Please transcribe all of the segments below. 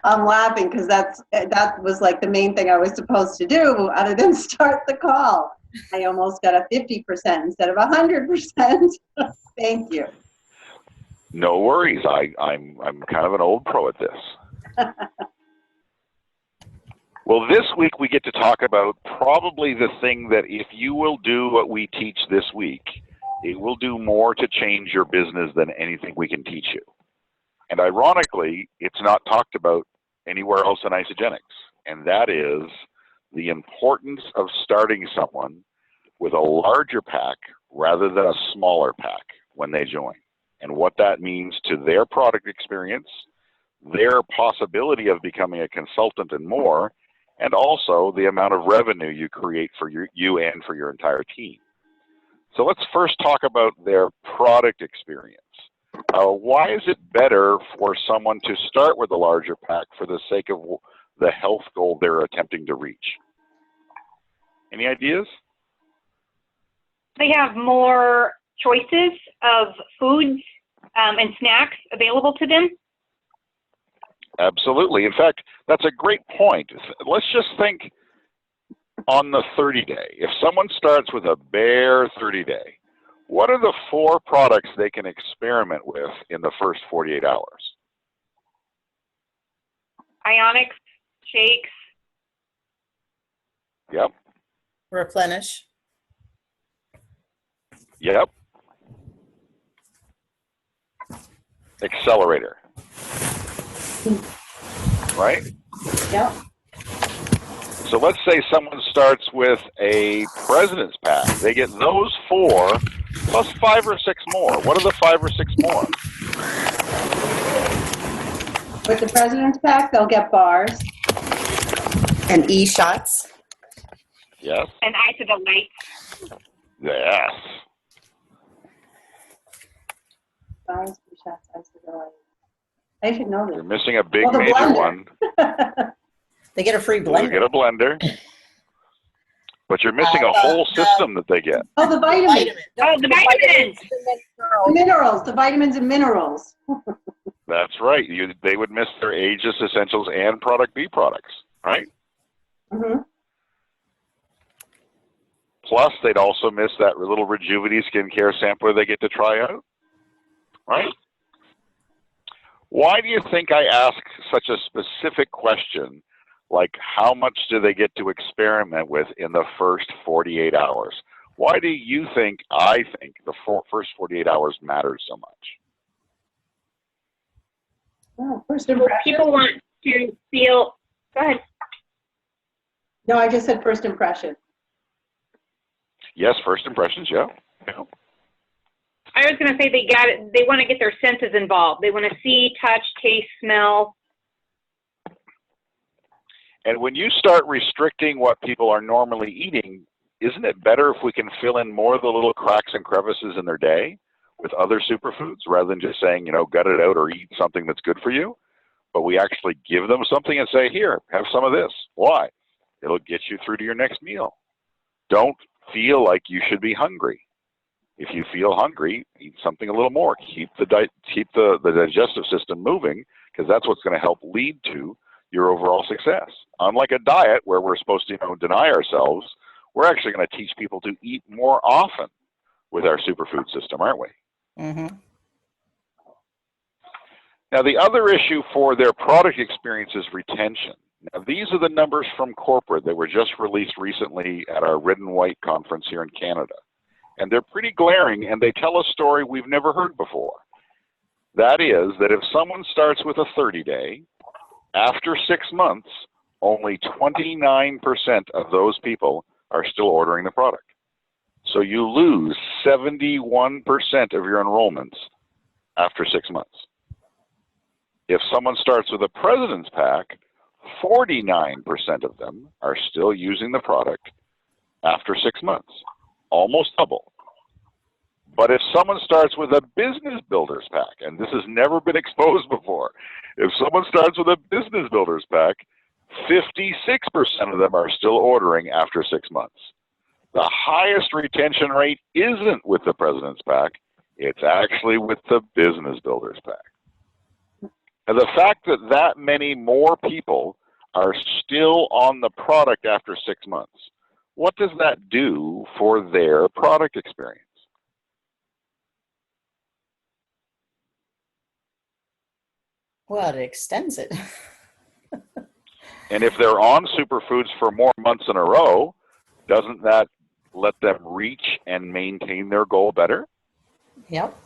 I'm laughing because that was like the main thing I was supposed to do other than start the call. I almost got a 50% instead of 100%. Thank you. No worries. I'm kind of an old pro at this. Well, this week we get to talk about probably the thing that if you will do what we teach this week, it will do more to change your business than anything we can teach you. And ironically, it's not talked about anywhere else in Isagenix, and that is the importance of starting someone with a larger pack rather than a smaller pack when they join, and what that means to their product experience, their possibility of becoming a consultant and more, and also the amount of revenue you create for you and for your entire team. So let's first talk about their product experience. Why is it better for someone to start with a larger pack for the sake of the health goal they're attempting to reach? Any ideas? They have more choices of foods and snacks available to them. Absolutely. In fact, that's a great point. Let's just think on the 30-day. If someone starts with a bare 30-day, what are the 4 products they can experiment with in the first 48 hours? Ionics, shakes. Yep. Replenish. Yep. Accelerator. Right? Yep. So let's say someone starts with a President's Pack. They get those 4 plus 5 or 6 more. What are the 5 or 6 more? With the President's Pack, they'll get bars. And E-shots. Yes. And Isodelight. Yes. Bars, E-shots, Isodelight. I should know this. You're missing a big the major blender. one. They get a free They'll blender. get a blender. But you're missing a whole system that they get. Oh, the vitamins. Oh, the vitamins. The minerals. The vitamins and minerals. That's right. They would miss their Aegis Essentials and Product B products, right? Mm-hmm. Plus, they'd also miss that little Rejuvenity skincare sampler they get to try out, right? Why do you think I ask such a specific question, like how much do they get to experiment with in the first 48 hours? Why do you think I think the first 48 hours matters so much? Oh, first impression. People want to feel, go ahead. No, I just said first impression. Yes, first impressions, yeah. Yeah. I was going to say they want to get their senses involved. They want to see, touch, taste, smell. And when you start restricting what people are normally eating, isn't it better if we can fill in more of the little cracks and crevices in their day with other superfoods rather than just saying, you know, gut it out or eat something that's good for you? But we actually give them something and say, here, have some of this. Why? It'll get you through to your next meal. Don't feel like you should be hungry. If you feel hungry, eat something a little more. Keep the digestive system moving, because that's what's going to help lead to your overall success. Unlike a diet where we're supposed to, deny ourselves, we're actually going to teach people to eat more often with our superfood system, aren't we? Mm-hmm. Now, the other issue for their product experience is retention. Now, these are the numbers from corporate that were just released recently at our Red and White conference here in Canada. And they're pretty glaring, and they tell a story we've never heard before. That is that if someone starts with a 30-day, after 6 months, only 29% of those people are still ordering the product. So you lose 71% of your enrollments after 6 months. If someone starts with a President's Pack, 49% of them are still using the product after 6 months, almost double. But if someone starts with a Business Builders Pack, and this has never been exposed before, if someone starts with a Business Builders Pack, 56% of them are still ordering after 6 months. The highest retention rate isn't with the President's Pack, it's actually with the Business Builders Pack. And the fact that that many more people are still on the product after 6 months, what does that do for their product experience? Well, it extends it. And if they're on superfoods for more months in a row, doesn't that let them reach and maintain their goal better? Yep.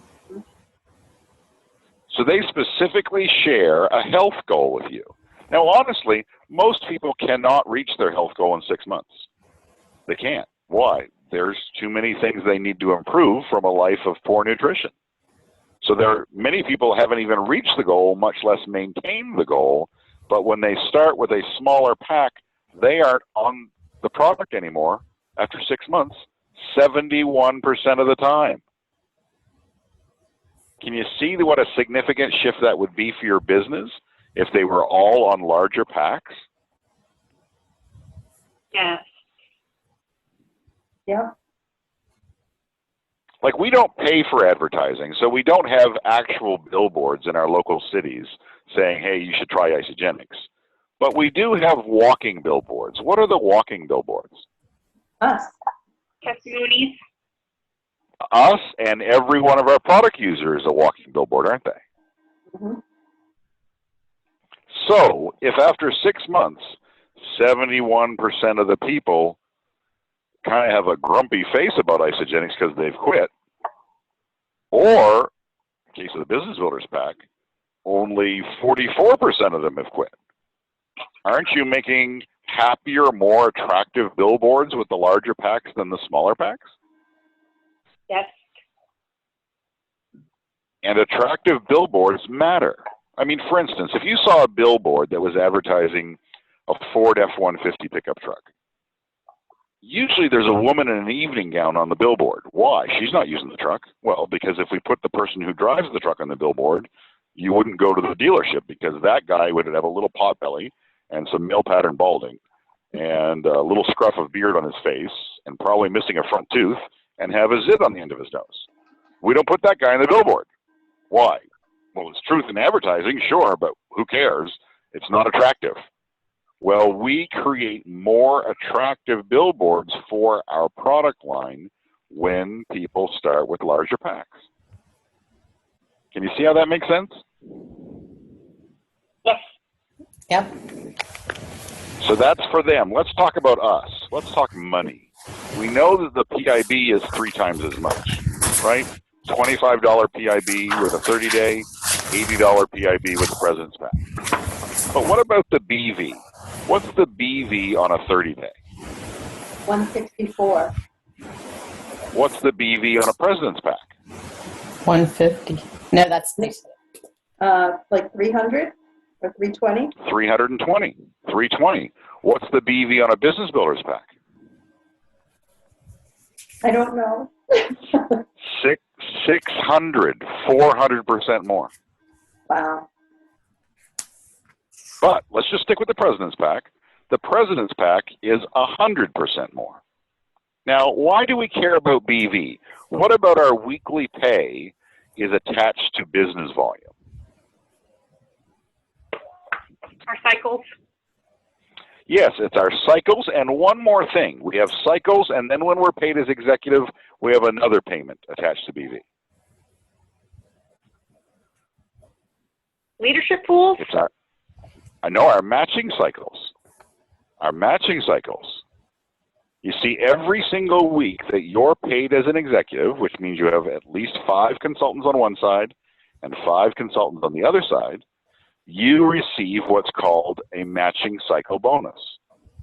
So they specifically share a health goal with you. Now, honestly, most people cannot reach their health goal in 6 months. They can't. Why? There's too many things they need to improve from a life of poor nutrition. So many people haven't even reached the goal, much less maintained the goal. But when they start with a smaller pack, they aren't on the product anymore after 6 months, 71% of the time. Can you see what a significant shift that would be for your business if they were all on larger packs? Yes. Yeah. Like, we don't pay for advertising, so we don't have actual billboards in our local cities saying, hey, you should try Isagenix. But we do have walking billboards. What are the walking billboards? Us. Testimonies. Us and every one of our product users is a walking billboard, aren't they? Mm-hmm. So if after 6 months, 71% of the people kind of have a grumpy face about Isagenix because they've quit, or in case of the Business Builders Pack, only 44% of them have quit. Aren't you making happier, more attractive billboards with the larger packs than the smaller packs? Yes. And attractive billboards matter. I mean, for instance, if you saw a billboard that was advertising a Ford F-150 pickup truck, usually there's a woman in an evening gown on the billboard. Why? She's not using the truck. Well, because if we put the person who drives the truck on the billboard, you wouldn't go to the dealership because that guy would have a little pot belly and some male pattern balding and a little scruff of beard on his face and probably missing a front tooth and have a zit on the end of his nose. We don't put that guy on the billboard. Why? Well, it's truth in advertising, sure, but who cares? It's not attractive. Well, we create more attractive billboards for our product line when people start with larger packs. Can you see how that makes sense? Yes. Yep. So that's for them. Let's talk about us. Let's talk money. We know that the PIB is 3 times as much, right? $25 PIB with a 30-day, $80 PIB with the President's Pack. But what about the BV? What's the BV on a 30-day? 164. What's the BV on a President's Pack? 150. No, that's Like 300 or 320? 320. 320. What's the BV on a Business Builders Pack? I don't know. 600, 400% more. Wow. But let's just stick with the President's Pack. The President's Pack is 100% more. Now, why do we care about BV? What about our weekly pay is attached to business volume? Our cycles. Yes, it's our cycles, and one more thing. We have cycles, and then when we're paid as executive, we have another payment attached to BV. Leadership pools. It's our matching cycles. Our matching cycles. You see, every single week that you're paid as an executive, which means you have at least 5 consultants on one side and 5 consultants on the other side, you receive what's called a matching cycle bonus.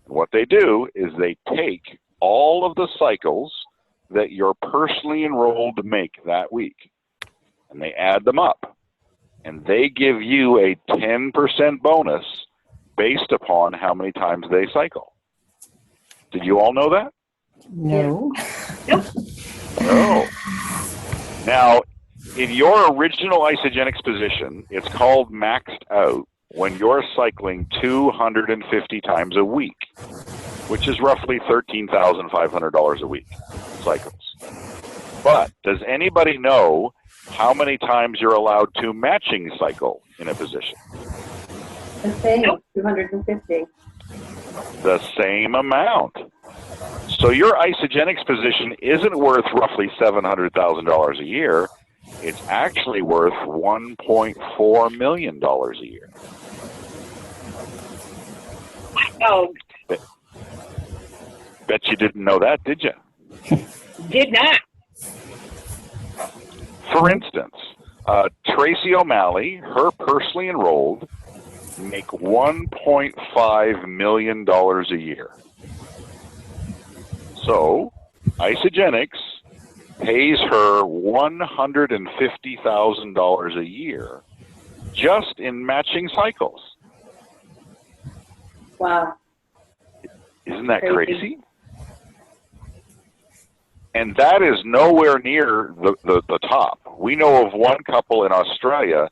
And what they do is they take all of the cycles that you're personally enrolled to make that week, and they add them up. And they give you a 10% bonus based upon how many times they cycle. Did you all know that? no. No. Now, in your original Isagenix position, it's called maxed out when you're cycling 250 times a week, which is roughly $13,500 a week cycles. But does anybody know how many times you're allowed to matching cycle in a position? The same, 250. The same amount. So your Isagenix position isn't worth roughly $700,000 a year. It's actually worth $1.4 million a year. Oh, Bet you didn't know that, did you? did not. For instance, Tracy O'Malley, her personally enrolled, make $1.5 million a year. So, Isagenix pays her $150,000 a year just in matching cycles. Wow. Isn't that crazy? And that is nowhere near the top. We know of one couple in Australia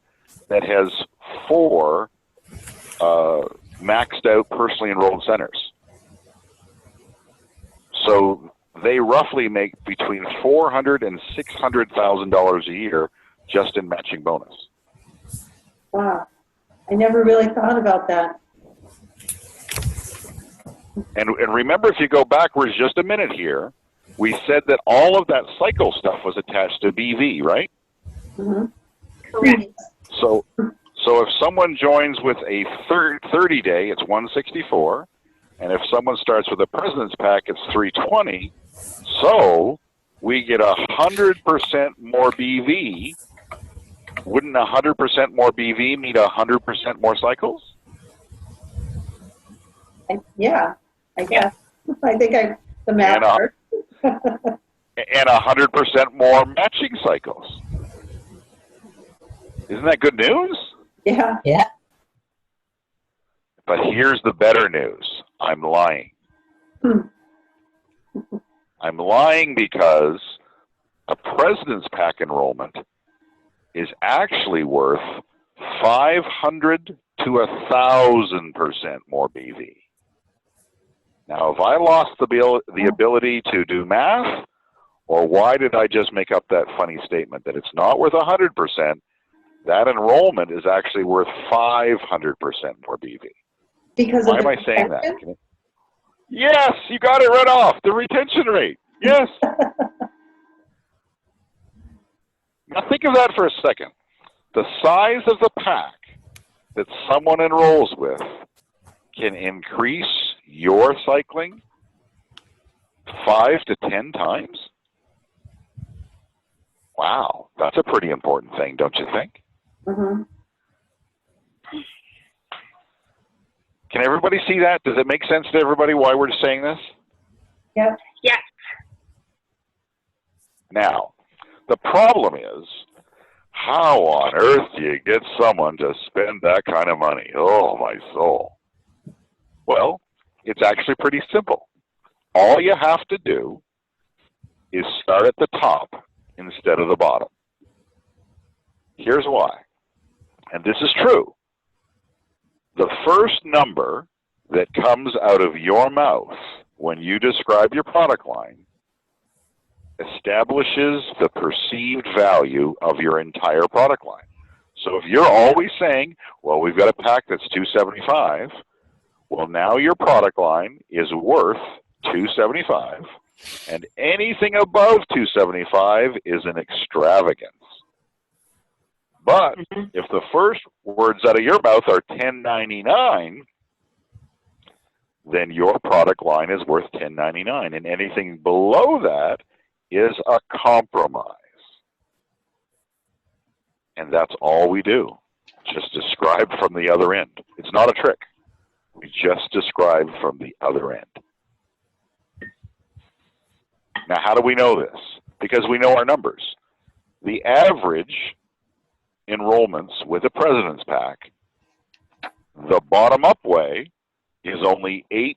that has 4 maxed out personally enrolled centers. So they roughly make between $400,000 and $600,000 a year just in matching bonus. Wow. I never really thought about that. And remember, if you go backwards just a minute here, we said that all of that cycle stuff was attached to BV, right? Mm-hmm. Correct. So if someone joins with a 30-day, it's 164, and if someone starts with a President's Pack, it's 320. So we get 100% more BV. Wouldn't 100% more BV mean 100% more cycles? Yeah, I guess. I think the math works. And 100% more matching cycles. Isn't that good news? Yeah. Yeah. But here's the better news. I'm lying. I'm lying because a President's Pack enrollment is actually worth 500 to 1,000% more BV. Now, have I lost the ability to do math, or why did I just make up that funny statement that it's not worth 100%? That enrollment is actually worth 500% more BV. Because Why of am I saying that? Yes, you got it right off. The retention rate. Yes. Now think of that for a second. The size of the pack that someone enrolls with can increase your cycling 5 to 10 times. Wow, that's a pretty important thing, don't you think? Mm-hmm. Can everybody see that? Does it make sense to everybody why we're saying this? Yep. Yes. Now, the problem is, how on earth do you get someone to spend that kind of money? Oh, my soul. Well, it's actually pretty simple. All you have to do is start at the top instead of the bottom. Here's why. And this is true. The first number that comes out of your mouth when you describe your product line establishes the perceived value of your entire product line. So if you're always saying, well, we've got a pack that's $275, well, now your product line is worth $275, and anything above $275 is an extravagance. But if the first words out of your mouth are $10.99, then your product line is worth $10.99, and anything below that is a compromise. And that's all we do. Just describe from the other end. It's not a trick. We just describe from the other end. Now, how do we know this? Because we know our numbers. The average enrollments with a President's Pack, the bottom-up way, is only 8%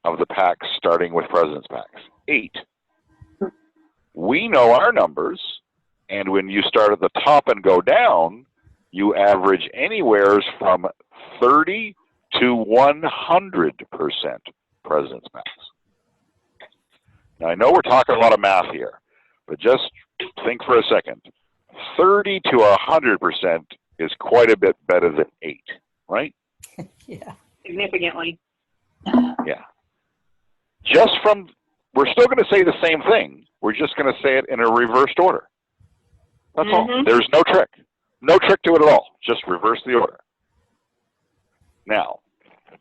of the packs starting with President's Packs. 8. We know our numbers, and when you start at the top and go down, you average anywhere from 30 to 100% President's Packs. Now, I know we're talking a lot of math here, but just think for a second. 30 to 100% is quite a bit better than 8, right? Yeah. Significantly. Yeah. Just from, we're still going to say the same thing. We're just going to say it in a reversed order. That's all. There's no trick. No trick to it at all. Just reverse the order. Now,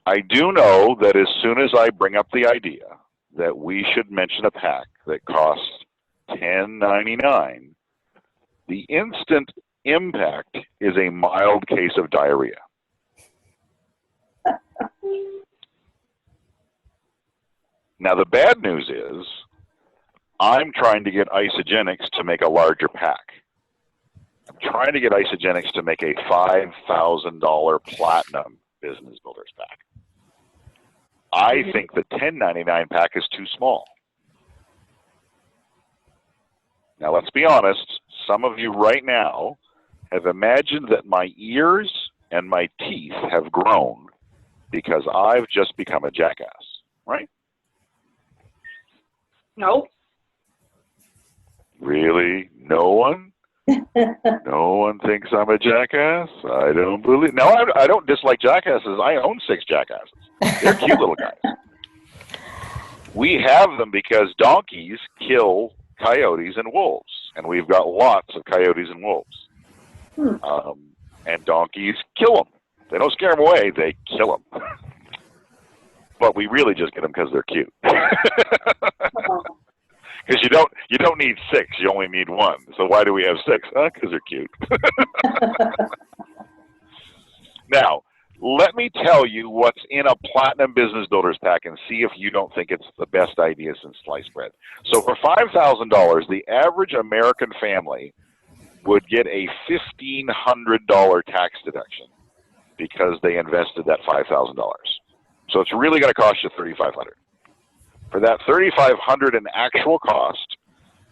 I do know that as soon as I bring up the idea that we should mention a pack that costs $10.99, the instant impact is a mild case of diarrhea. Now, the bad news is I'm trying to get Isagenix to make a larger pack. I'm trying to get Isagenix to make a $5,000 platinum business builders pack. I think the $10.99 pack is too small. Now, let's be honest. Some of you right now have imagined that my ears and my teeth have grown because I've just become a jackass, right? No. Really? No one? No one thinks I'm a jackass? I don't believe. No, I don't dislike jackasses. I own 6 jackasses. They're cute little guys. We have them because donkeys kill coyotes and wolves, and we've got lots of coyotes and wolves. And donkeys kill them. They don't scare them away; they kill them. But we really just get them because they're cute. Because you don't need 6; you only need 1. So why do we have 6? Because they're cute. Now, let me tell you what's in a Platinum Business Builders pack and see if you don't think it's the best idea since sliced bread. So for $5,000, the average American family would get a $1,500 tax deduction because they invested that $5,000. So it's really going to cost you $3,500. For that $3,500 in actual cost,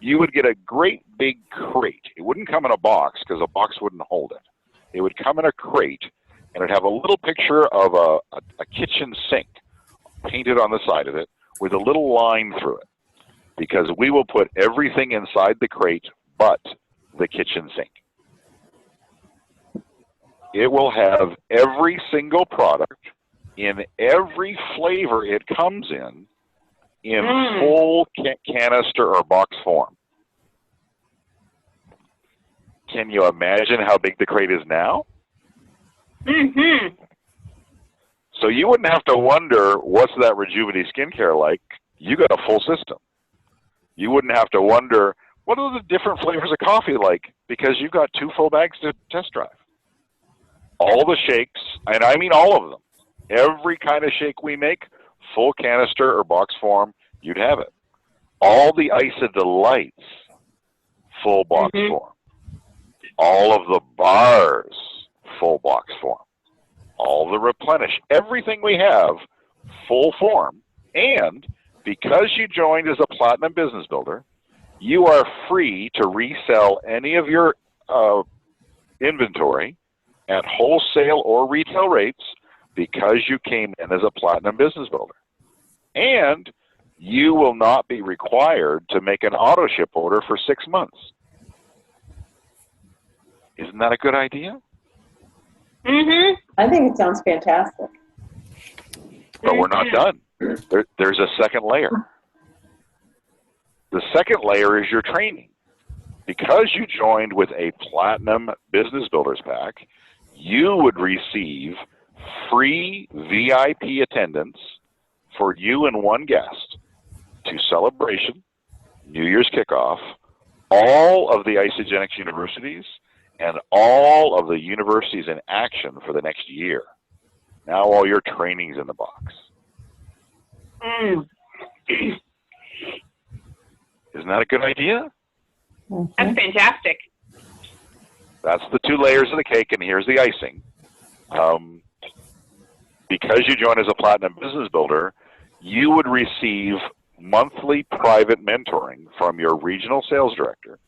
you would get a great big crate. It wouldn't come in a box because a box wouldn't hold it. It would come in a crate, and it'd have a little picture of a kitchen sink painted on the side of it with a little line through it, because we will put everything inside the crate but the kitchen sink. It will have every single product in every flavor it comes in full canister or box form. Can you imagine how big the crate is now? So you wouldn't have to wonder, what's that Rejuvenate skincare like? You got a full system. You wouldn't have to wonder, what are the different flavors of coffee like? Because you've got 2 full bags to test drive. All the shakes, and I mean all of them. Every kind of shake we make, full canister or box form, you'd have it. All the Iso-Delights, full box form. All of the bars, full box form. All the Replenish, everything we have, full form. And because you joined as a Platinum Business Builder, you are free to resell any of your inventory at wholesale or retail rates because you came in as a Platinum Business Builder. And you will not be required to make an auto ship order for 6 months. Isn't that a good idea? I think it sounds fantastic. But we're not done. There's a second layer. The second layer is your training. Because you joined with a Platinum Business Builders pack, you would receive free VIP attendance for you and 1 guest to Celebration, New Year's Kickoff, all of the Isagenix universities, and all of the universities in action for the next year. Now all your training's in the box. Isn't that a good idea? That's fantastic. That's the 2 layers of the cake, and here's the icing. Because you join as a Platinum Business Builder, you would receive monthly private mentoring from your regional sales director.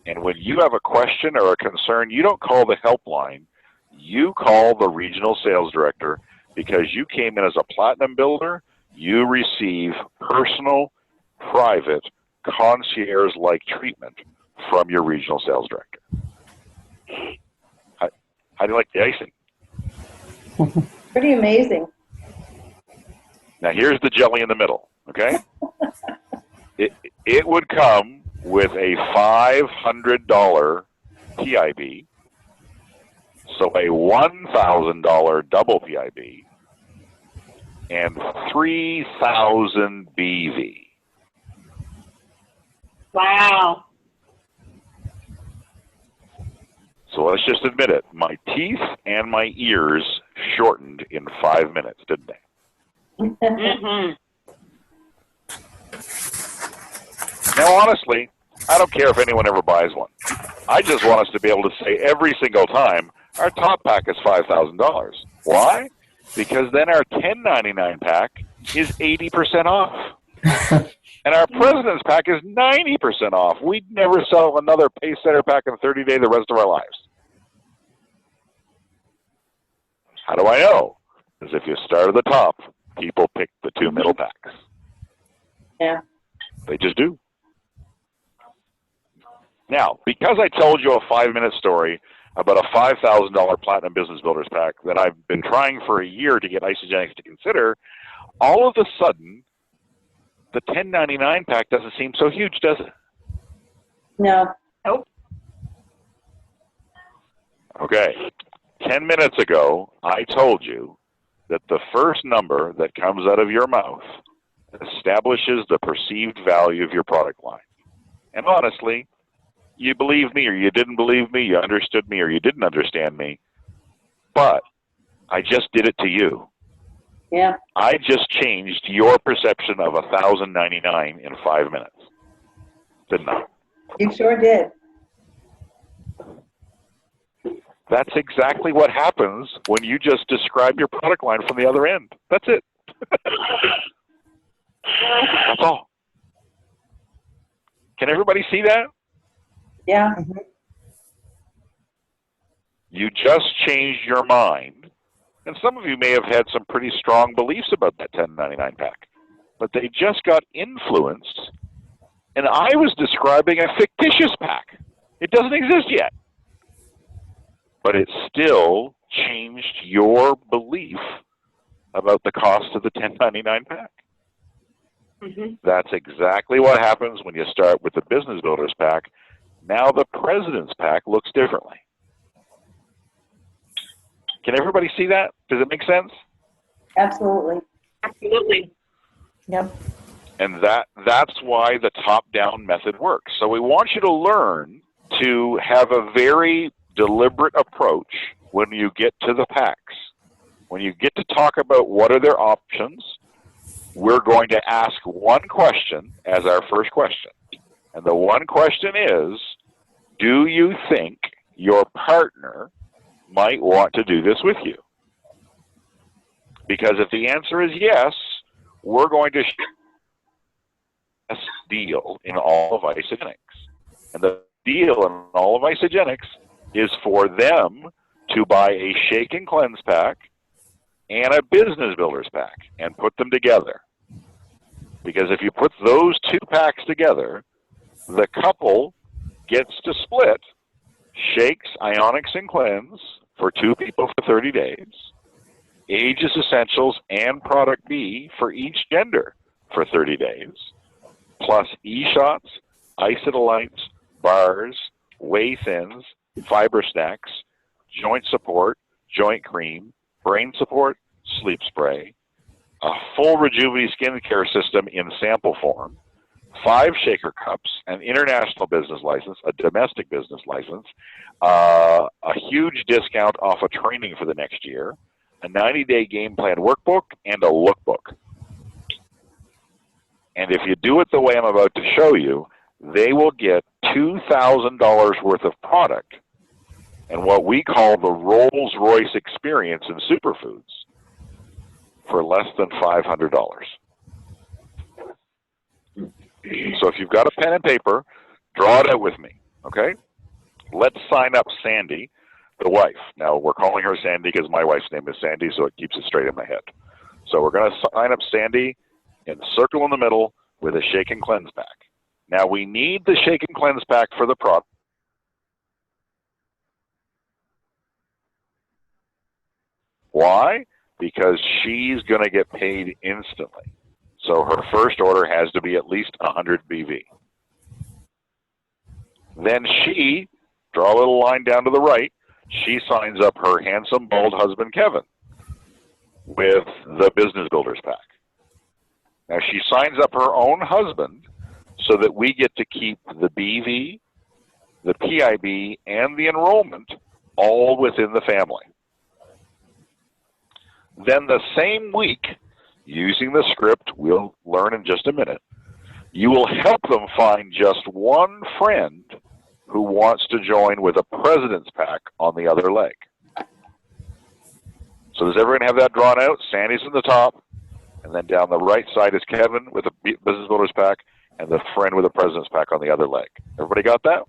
And when you have a question or a concern, you don't call the helpline. You call the regional sales director. Because you came in as a Platinum Builder, you receive personal, private, concierge-like treatment from your regional sales director. How do you like the icing? Pretty amazing. Now here's the jelly in the middle, okay? It would come with a $500 PIB, so a $1,000 double PIB, and 3,000 BV. Wow. So let's just admit it. My teeth and my ears shortened in 5 minutes, didn't they? Mm-hmm. Now, honestly, I don't care if anyone ever buys one. I just want us to be able to say every single time, our top pack is $5,000. Why? Because then our $10.99 pack is 80% off. And our President's pack is 90% off. We'd never sell another Pace Center pack in 30 days the rest of our lives. How do I know? Because if you start at the top, people pick the two middle packs. Yeah. They just do. Now, because I told you a 5-minute story about a $5,000 Platinum Business Builders pack that I've been trying for a year to get Isagenix to consider, all of a sudden, the $10.99 pack doesn't seem so huge, does it? No. Nope. Okay. 10 minutes ago, I told you that the first number that comes out of your mouth establishes the perceived value of your product line. And honestly, you believe me or you didn't believe me, you understood me or you didn't understand me, but I just did it to you. Yeah. I just changed your perception of $1,099 in 5 minutes. Didn't I? You sure did. That's exactly what happens when you just describe your product line from the other end. That's it. That's all. Can everybody see that? Yeah. You just changed your mind. And some of you may have had some pretty strong beliefs about that $10.99 pack. But they just got influenced. And I was describing a fictitious pack. It doesn't exist yet. But it still changed your belief about the cost of the $10.99 pack. Mm-hmm. That's exactly what happens when you start with the Business Builders pack. Now the President's pack looks differently. Can everybody see that? Does it make sense? Absolutely. Absolutely. Yep. And that's why the top-down method works. So we want you to learn to have a very deliberate approach when you get to the packs. When you get to talk about what are their options, we're going to ask one question as our first question. And the one question is, do you think your partner might want to do this with you? Because if the answer is yes, we're going to share a deal in all of Isagenix. And the deal in all of Isagenix is for them to buy a Shake and Cleanse pack and a Business Builders pack and put them together. Because if you put those two packs together, the couple gets to split Shakes, Ionics, and Cleanse for 2 people for 30 days, Aegis Essentials and Product B for each gender for 30 days, plus E-Shots, Isodolites, bars, Whey Thins, Fiber Snacks, Joint Support, Joint Cream, Brain Support, Sleep Spray, a full Rejuvenity skincare system in sample form, 5 shaker cups, an international business license, a domestic business license, a huge discount off of training for the next year, a 90-day game plan workbook, and a lookbook. And if you do it the way I'm about to show you, they will get $2,000 worth of product and what we call the Rolls-Royce experience in superfoods for less than $500. So if you've got a pen and paper, draw it out with me, okay? Let's sign up Sandy, the wife. Now, we're calling her Sandy because my wife's name is Sandy, so it keeps it straight in my head. So we're going to sign up Sandy and circle in the middle with a Shake and Cleanse pack. Now, we need the Shake and Cleanse pack for the product. Why? Because she's going to get paid instantly. So her first order has to be at least 100 BV. Then she, draw a little line down to the right, she signs up her handsome, bald husband, Kevin, with the Business Builders Pack. Now, she signs up her own husband so that we get to keep the BV, the PIB, and the enrollment all within the family. Then the same week, using the script we'll learn in just a minute, you will help them find just one friend who wants to join with a President's Pack on the other leg. So does everyone have that drawn out? Sandy's in the top, and then down the right side is Kevin with a Business Builders Pack, and the friend with a President's Pack on the other leg. Everybody got that?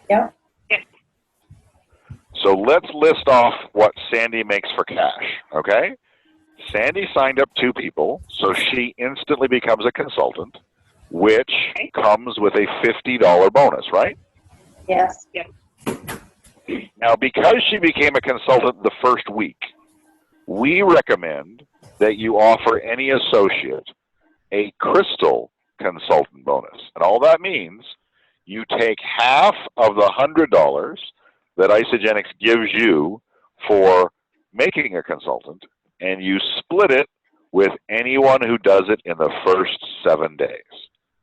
Yep. Yes. So let's list off what Sandy makes for cash, okay? Sandy signed up 2 people, so she instantly becomes a consultant, which comes with a $50 bonus, right? Yes. Yes. Now, because she became a consultant the first week, we recommend that you offer any associate a crystal consultant bonus. And all that means you take half of the $100 that Isagenix gives you for making a consultant, and you split it with anyone who does it in the first 7 days.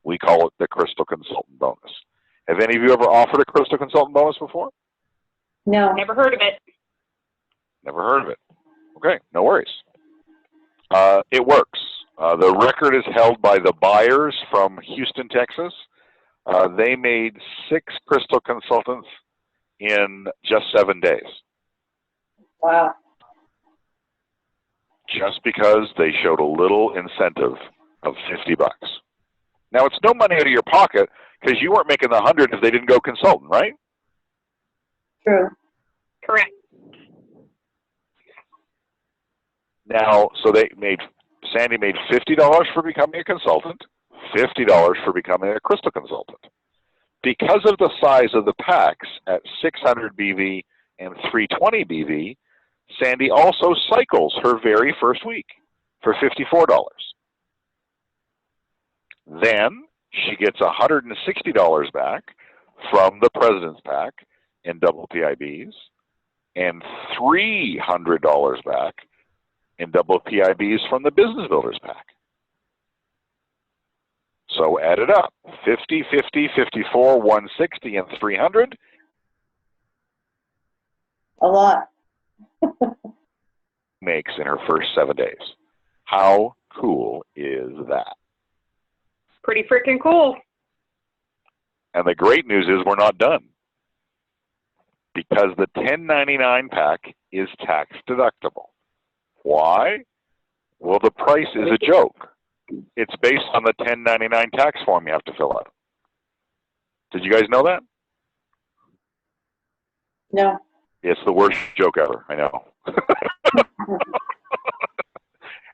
We call it the Crystal Consultant Bonus. Have any of you ever offered a Crystal Consultant Bonus before? No. Never heard of it. Never heard of it. Okay, no worries. It works. The record is held by the Buyers from Houston, Texas. They made 6 Crystal Consultants in just 7 days. Wow. Just because they showed a little incentive of $50. Now, it's no money out of your pocket because you weren't making the 100 if they didn't go consultant, right? True. Correct. Now, so Sandy made $50 for becoming a consultant, $50 for becoming a Crystal Consultant. Because of the size of the packs at 600 BV and 320 BV, Sandy also cycles her very first week for $54. Then she gets $160 back from the President's Pack in double PIBs and $300 back in double PIBs from the Business Builders Pack. So add it up, 50, 50, 54, 160, and 300. A lot. Makes in her first 7 days. How cool is that? Pretty freaking cool. And the great news is we're not done. Because the 1099 pack is tax deductible. Why? Well, the price is a joke. It's based on the 1099 tax form you have to fill out. Did you guys know that? No. It's the worst joke ever, I know.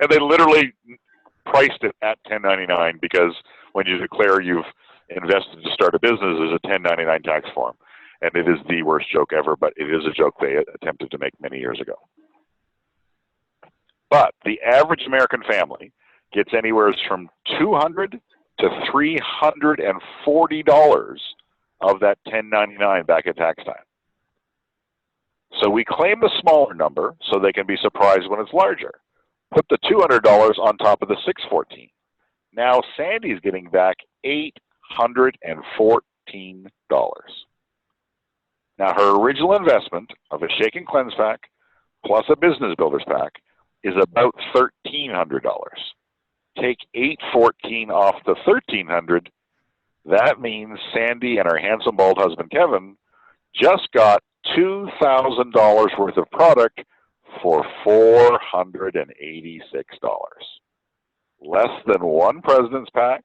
And they literally priced it at 1099 because when you declare you've invested to start a business, there's a 1099 tax form. And it is the worst joke ever, but it is a joke they attempted to make many years ago. But the average American family gets anywhere from $200 to $340 of that 1099 back at tax time. So we claim the smaller number so they can be surprised when it's larger. Put the $200 on top of the $614. Now Sandy's getting back $814. Now her original investment of a Shake and Cleanse pack plus a Business Builders pack is about $1,300. Take $814 off the $1,300. That means Sandy and her handsome bald husband Kevin just got $2,000 worth of product for $486. Less than one President's Pack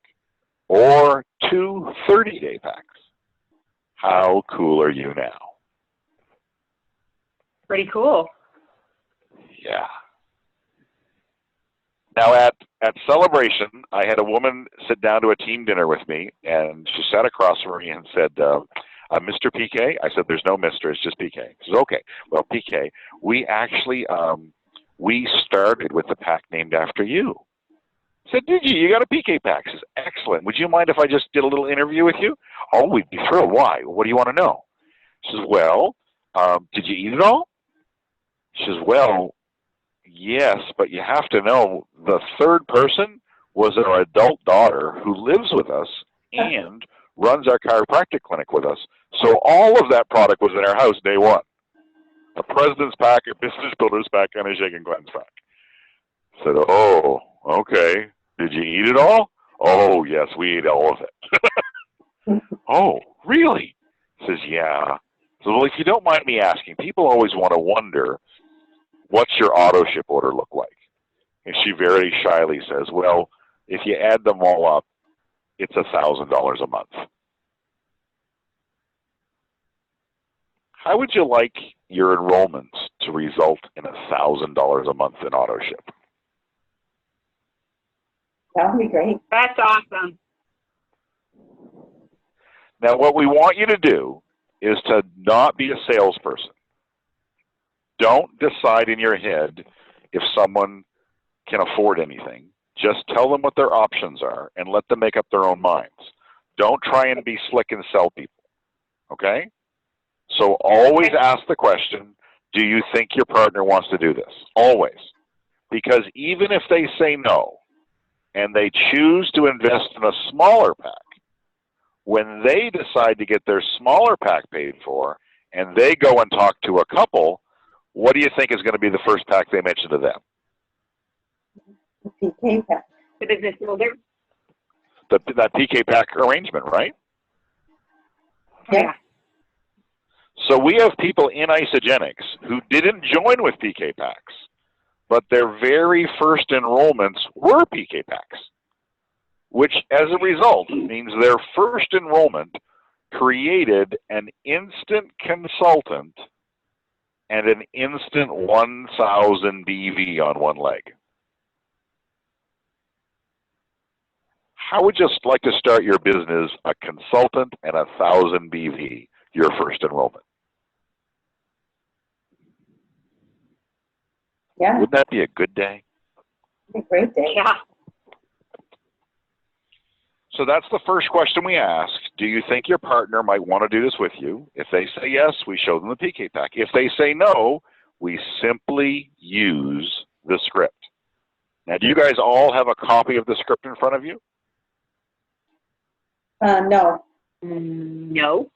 or 2 30-day packs. How cool are you now? Pretty cool. Yeah. Now at Celebration, I had a woman sit down to a team dinner with me, and she sat across from me and said, Mr. PK? I said, there's no Mr., it's just PK. She says, okay, well, PK, we actually we started with the pack named after you. I said, did you? You got a PK pack. She says, excellent. Would you mind if I just did a little interview with you? Oh, we'd be thrilled. Why? What do you want to know? She says, well, did you eat it all? She says, well, yes, but you have to know the third person was our adult daughter who lives with us and runs our chiropractic clinic with us. So all of that product was in our house day one. A President's Pack, a Business Builder's Pack, and a Shake and Cleanse pack. I said, oh, okay. Did you eat it all? Oh, yes, we ate all of it. Oh, really? Says, yeah. So, well, if you don't mind me asking, people always want to wonder, what's your auto ship order look like? And she very shyly says, well, if you add them all up, it's $1,000 a month. How would you like your enrollments to result in $1,000 a month in auto ship? That would be great. That's awesome. Now, what we want you to do is to not be a salesperson. Don't decide in your head if someone can afford anything. Just tell them what their options are and let them make up their own minds. Don't try and be slick and sell people, okay? So always ask the question, do you think your partner wants to do this? Always. Because even if they say no and they choose to invest in a smaller pack, when they decide to get their smaller pack paid for and they go and talk to a couple, what do you think is going to be the first pack they mention to them? PK pack. The Business Builder. That PK pack arrangement, right? Yeah. So we have people in Isagenix who didn't join with PK packs, but their very first enrollments were PK packs, which as a result means their first enrollment created an instant consultant and an instant 1,000 BV on one leg. How would you like to start your business, a consultant and 1,000 BV, your first enrollment? Yeah, Wouldn't that be a good day? a great day. Yeah. So that's the first question we ask. Do you think your partner might want to do this with you? If they say yes, we show them the PK pack. If they say no, we simply use the script. Now, do you guys all have a copy of the script in front of you? No. No.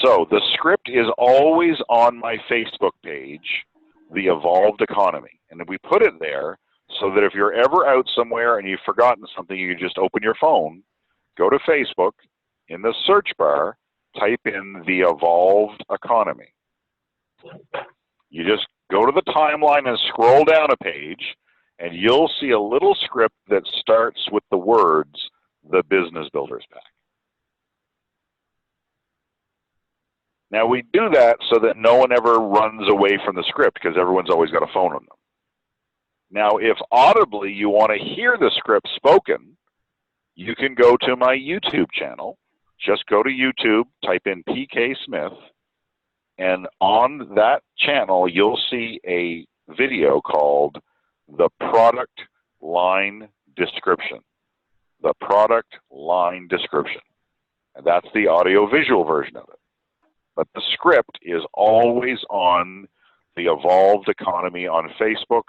So the script is always on my Facebook page, The Evolved Economy. And we put it there so that if you're ever out somewhere and you've forgotten something, you can just open your phone, go to Facebook, in the search bar, type in The Evolved Economy. You just go to the timeline and scroll down a page, and you'll see a little script that starts with the words, The Business Builders Pack. Now, we do that so that no one ever runs away from the script because everyone's always got a phone on them. Now, if audibly you want to hear the script spoken, you can go to my YouTube channel. Just go to YouTube, type in PK Smith, and on that channel, you'll see a video called The Product Line Description. The Product Line Description. And that's the audio-visual version of it. But the script is always on The Evolved Economy on Facebook.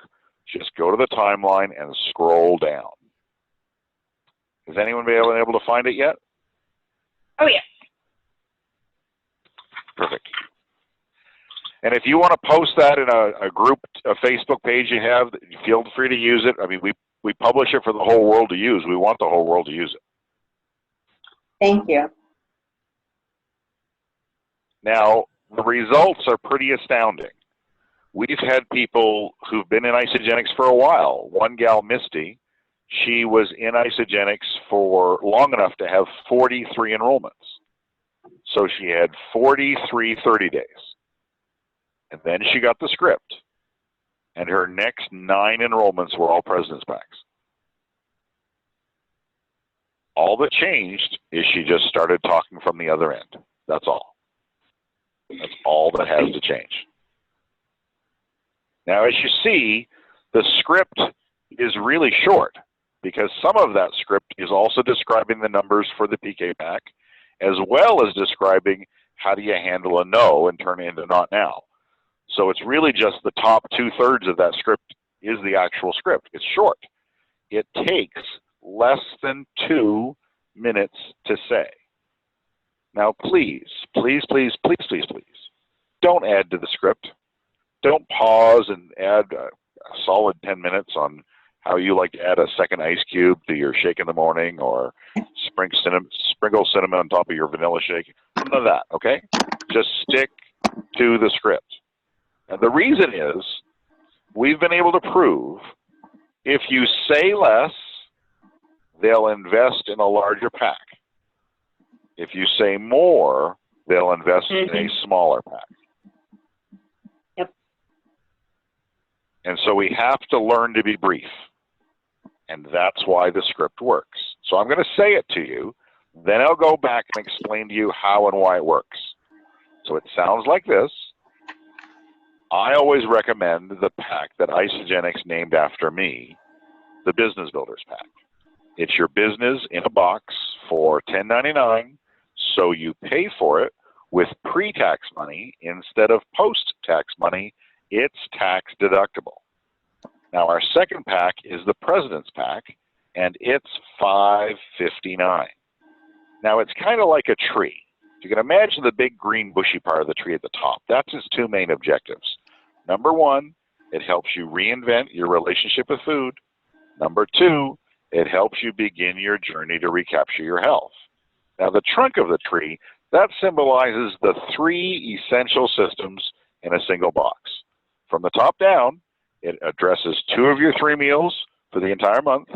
Just go to the timeline and scroll down. Has anyone been able to find it yet? Oh, yes. Perfect. And if you want to post that in a group, a Facebook page you have, feel free to use it. I mean, we publish it for the whole world to use. We want the whole world to use it. Thank you. Now, the results are pretty astounding. We've had people who've been in Isagenix for a while. One gal, Misty, she was in Isagenix for long enough to have 43 enrollments. So she had 43 30 days. And then she got the script. And her next 9 enrollments were all President's Packs. All that changed is she just started talking from the other end. That's all. That's all that has to change. Now, as you see, the script is really short because some of that script is also describing the numbers for the PK pack, as well as describing how do you handle a no and turn it into not now. So it's really just the top 2/3 of that script is the actual script. It's short. It takes less than 2 minutes to say. Now, please, please, please, please, please, please, don't add to the script. Don't pause and add a solid 10 minutes on how you like to add a second ice cube to your shake in the morning or sprinkle cinnamon on top of your vanilla shake. None of that, okay? Just stick to the script. And the reason is we've been able to prove if you say less, they'll invest in a larger pack. If you say more, they'll invest in a smaller pack. Yep. And so we have to learn to be brief. And that's why the script works. So I'm going to say it to you, then I'll go back and explain to you how and why it works. So it sounds like this. I always recommend the pack that Isagenix named after me, the Business Builders Pack. It's your business in a box for $10.99, so you pay for it with pre-tax money instead of post-tax money. It's tax deductible. Now, our second pack is the President's Pack, and it's $5.59. Now, it's kind of like a tree. You can imagine the big green bushy part of the tree at the top. That's its two main objectives. Number one, it helps you reinvent your relationship with food. Number two, it helps you begin your journey to recapture your health. Now, the trunk of the tree, that symbolizes the 3 essential systems in a single box. From the top down, it addresses 2 of your 3 meals for the entire month.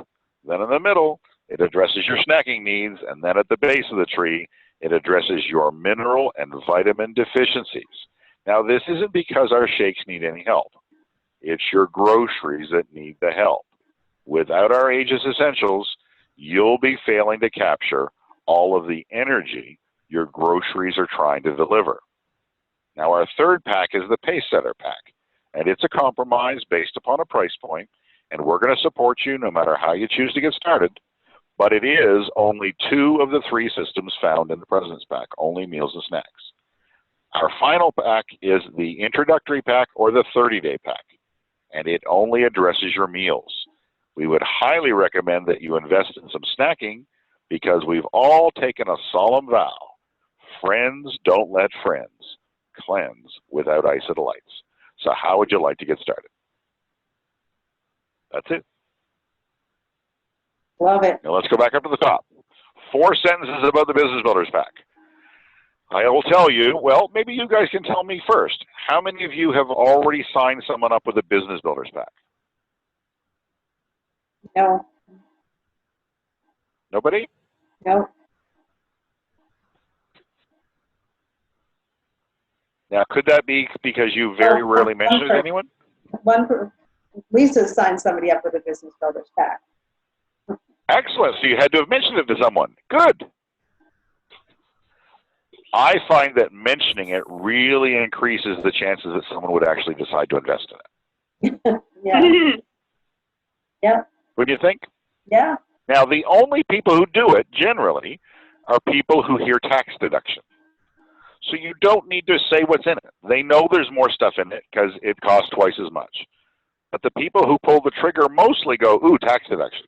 Then in the middle, it addresses your snacking needs. And then at the base of the tree, it addresses your mineral and vitamin deficiencies. Now, this isn't because our shakes need any help. It's your groceries that need the help. Without our Aegis Essentials, you'll be failing to capture all of the energy your groceries are trying to deliver. Now, our third pack is the Pace Setter Pack, and it's a compromise based upon a price point, and we're going to support you no matter how you choose to get started, but it is only 2 of the 3 systems found in the President's Pack, only meals and snacks. Our final pack is the Introductory Pack or the 30-day pack, and it only addresses your meals. We would highly recommend that you invest in some snacking because we've all taken a solemn vow. Friends don't let friends cleanse without Isodelites. So how would you like to get started? That's it. Love it. Now let's go back up to the top. 4 sentences about the Business Builders Pack. I will tell you, well, maybe you guys can tell me first. How many of you have already signed someone up with a Business Builders Pack? No, Nobody? no. Now, could that be because you very rarely mention it to anyone? Lisa signed somebody up with a Business Builders Pack. Excellent. So you had to have mentioned it to someone. Good. I find that mentioning it really increases the chances that someone would actually decide to invest in it. Yeah. Yeah. Wouldn't you think? Yeah. Now, the only people who do it, generally, are people who hear tax deduction. So you don't need to say what's in it. They know there's more stuff in it because it costs twice as much. But the people who pull the trigger mostly go, ooh, tax deduction.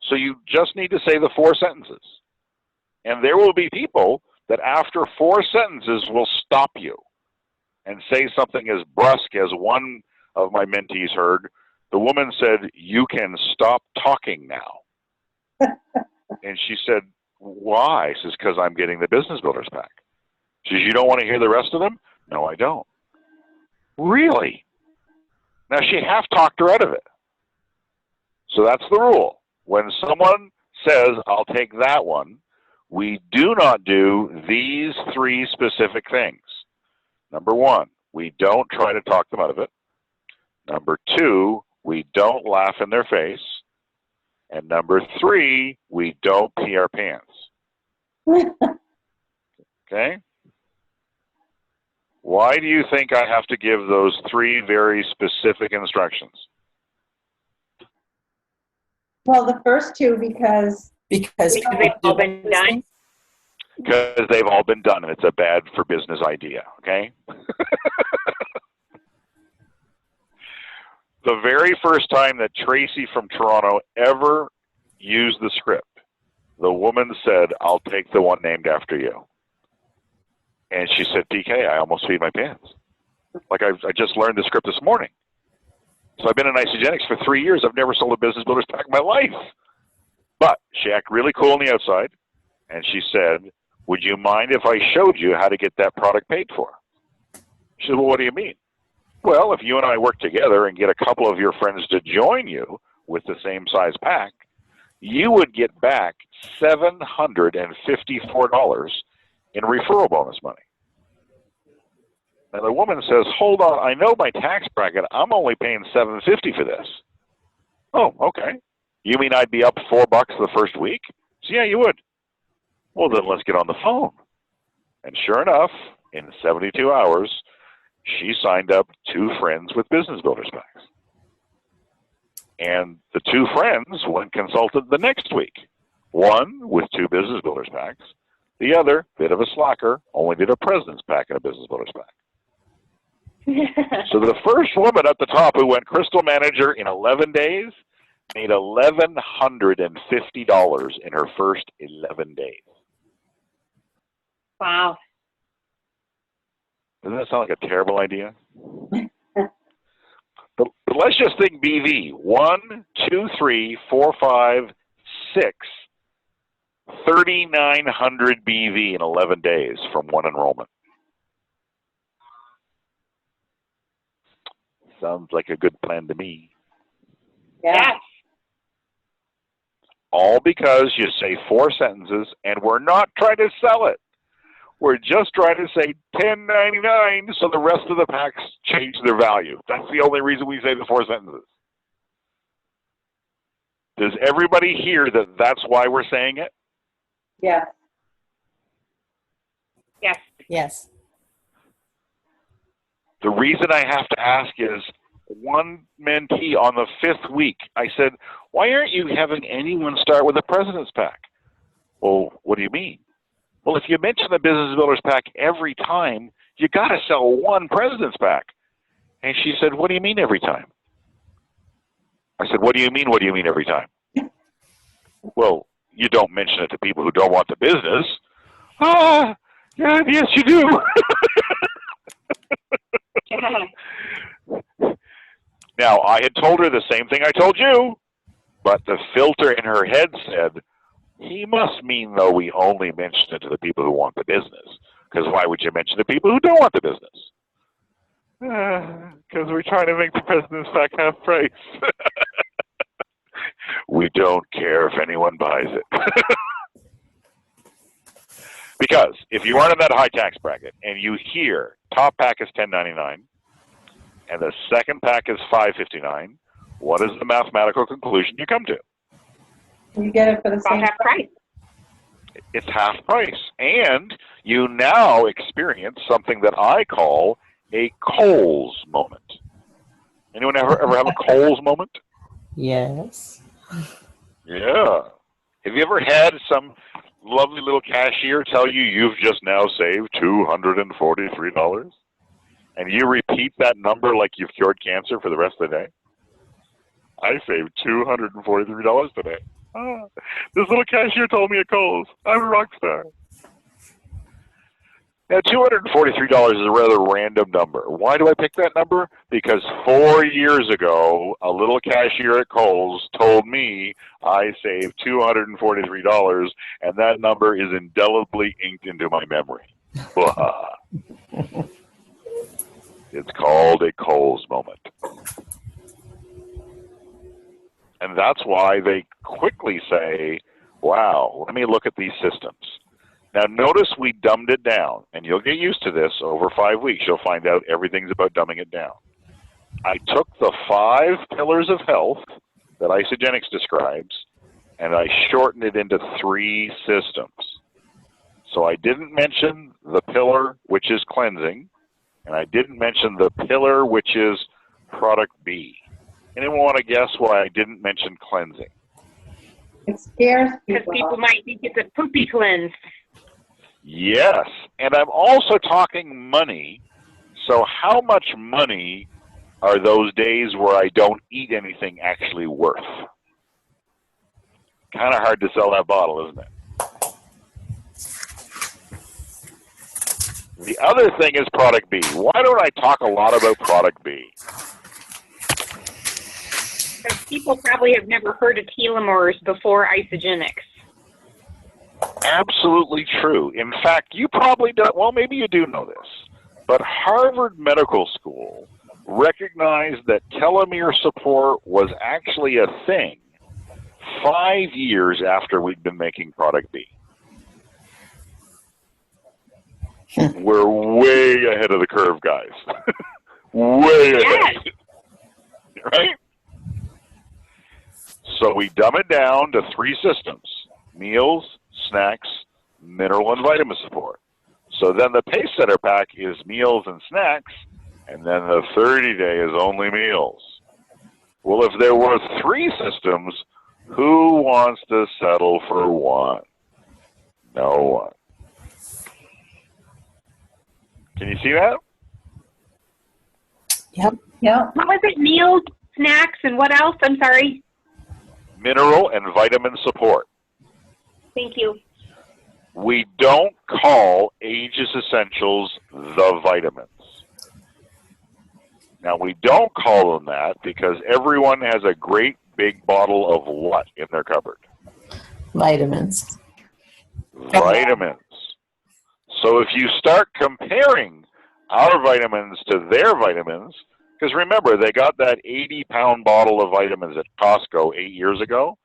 So you just need to say the 4 sentences. And there will be people that after 4 sentences will stop you and say something as brusque as one of my mentees heard. The woman said, you can stop talking now. And she said, why? She says, because I'm getting the Business Builders Pack. She says, you don't want to hear the rest of them? No, I don't. Really? Now, she half-talked her out of it. So that's the rule. When someone says, I'll take that one, we do not do these 3 specific things. Number 1, we don't try to talk them out of it. Number 2, we don't laugh in their face. And number 3, we don't pee our pants. Okay? Why do you think I have to give those 3 very specific instructions? Well, the first 2, because Because Because people they've all do been those done. things. Because they've all been done, and it's a bad for business idea, okay? The very first time that Tracy from Toronto ever used the script, the woman said, "I'll take the one named after you." And she said, "PK, I almost peed my pants. Like I just learned the script this morning. So I've been in Isogenics for 3 years. I've never sold a business builder's pack in my life." But she acted really cool on the outside, and she said, "Would you mind if I showed you how to get that product paid for?" She said, "Well, what do you mean?" "Well, if you and I work together and get a couple of your friends to join you with the same size pack, you would get back $754 in referral bonus money." And the woman says, "Hold on, I know my tax bracket. I'm only paying $750 for this." "Oh, okay. You mean I'd be up $4 the first week?" So, "Yeah, you would." "Well, then let's get on the phone." And sure enough, in 72 hours, she signed up 2 friends with business builders packs. And the 2 friends went consulted the next week. One with 2 business builders packs. The other, bit of a slacker, only did a president's pack and a business builders pack. So the first woman at the top who went Crystal Manager in 11 days made $1,150 in her first 11 days. Wow. Doesn't that sound like a terrible idea? But let's just think BV. 1, 2, 3, 4, 5, 6. 3,900 BV in 11 days from one enrollment. Sounds like a good plan to me. yeah, Yes. All because you say 4 sentences and we're not trying to sell it. We're just trying to say $10.99 so the rest of the packs change their value. That's the only reason we say the 4 sentences. Does everybody hear that that's why we're saying it? yeah, Yes. Yes. The reason I have to ask is, one mentee on the 5th week, I said, "Why aren't you having anyone start with a President's Pack?" "Well, what do you mean?" "Well, if you mention the Business Builders Pack every time, you got to sell 1 President's Pack." And she said, "What do you mean every time?" I said, what do you mean every time?" "Well, you don't mention it to people who don't want the business." "Ah, yeah, yes, you do." Now, I had told her the same thing I told you, but the filter in her head said, he must mean, though, we only mention it to the people who want the business. Because why would you mention to people who don't want the business? Because we're trying to make the President's Pack half price. We don't care if anyone buys it. Because if you aren't in that high tax bracket and you hear top pack is $10.99 and the second pack is $5.59, what is the mathematical conclusion you come to? you get it for the About same half price. It's half price. And you now experience something that I call a Kohl's moment. Anyone ever have a Kohl's moment? Yes. Yeah. Have you ever had some lovely little cashier tell you you've just now saved $243? And you repeat that number like you've cured cancer for the rest of the day? I saved $243 today. Ah, this little cashier told me at Kohl's. I'm a rock star. Now, $243 is a rather random number. Why do I pick that number? Because 4 years ago, a little cashier at Kohl's told me I saved $243, and that number is indelibly inked into my memory. It's called a Kohl's moment. And that's why they quickly say, wow, let me look at these systems. Now, notice we dumbed it down, and you'll get used to this over 5 weeks. You'll find out everything's about dumbing it down. I took the 5 pillars of health that Isogenics describes, and I shortened it into 3 systems. So I didn't mention the pillar, which is cleansing. And I didn't mention the pillar, which is product B. Anyone want to guess why I didn't mention cleansing? It scares Because people might think it's a poopy cleanse. Yes, and I'm also talking money. So how much money are those days where I don't eat anything actually worth? Kind of hard to sell that bottle, isn't it? The other thing is product B. Why don't I talk a lot about product B? Because people probably have never heard of telomeres before Isagenix. Absolutely true. In fact, you probably don't, well, maybe you do know this, but Harvard Medical School recognized that telomere support was actually a thing 5 years after we'd been making product B. We're way ahead of the curve, guys. Way ahead. Yes. Right? So we dumb it down to 3 systems: meals, snacks, mineral and vitamin support. So then the Pace Center pack is meals and snacks, and then the 30-day is only meals. Well, if there were 3 systems, who wants to settle for 1? No one. Can you see that? Yep. Yep. What was it? Meals, snacks, and what else? I'm sorry. Mineral and vitamin support. Thank you. We don't call Aegis Essentials the vitamins. Now, we don't call them that because everyone has a great big bottle of what in their cupboard? Vitamins. Vitamins. So if you start comparing our vitamins to their vitamins, because remember, they got that 80-pound bottle of vitamins at Costco 8 years ago,